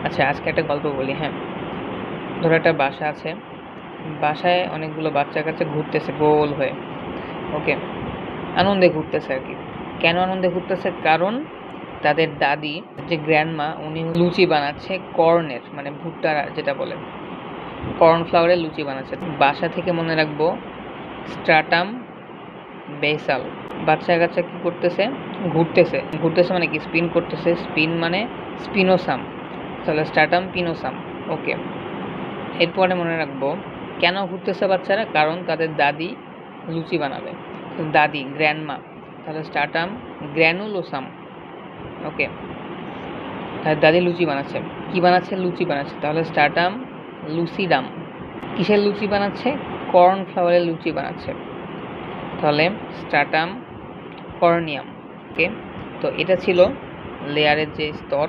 আচ্ছা, আজকে একটা গল্প বলি। হ্যাঁ, ধরো একটা বাসা আছে। বাসায় অনেকগুলো বাচ্চা-কাচ্চা ঘুরতেছে গোল হয়ে। ওকে? আনন্দে ঘুরতেছে আরকি। কেন আনন্দে ঘুরতেছে? কারণ তাদের দাদি, যে গ্র্যান্ডমা, উনি লুচি বানাচ্ছে কর্নের, মানে ভুট্টা যেটা বলে, কর্নফ্লাওয়ারের লুচি বানাচ্ছে। বাসা থেকে মনে রাখবো স্ট্রাটাম বেসাল। বাচ্চা-কাচ্চা কি করতেছে? ঘুরতেছে। ঘুরতেছে মানে কি? স্পিন করতেছে। স্পিন মানে স্পিনোসাম। তাহলে স্ট্রাটাম পিনোসাম। ওকে। এরপরে মনে রাখবো কেন ঘুরতেছে বাচ্চারা? কারণ তাদের দাদি লুচি বানাবে। দাদি গ্র্যান্ডমা, তাহলে স্টার্টাম গ্র্যানুলোসাম। ওকে, তাহলে দাদি লুচি বানাচ্ছে। কি বানাচ্ছে? লুচি বানাচ্ছে। তাহলে স্টার্টাম লুসিডাম। কিসের লুচি বানাচ্ছে? কর্নফ্লাওয়ারের লুচি বানাচ্ছে। তাহলে স্টার্টাম কর্নিয়াম। ওকে, তো এটা ছিল লেয়ারের যে স্তর।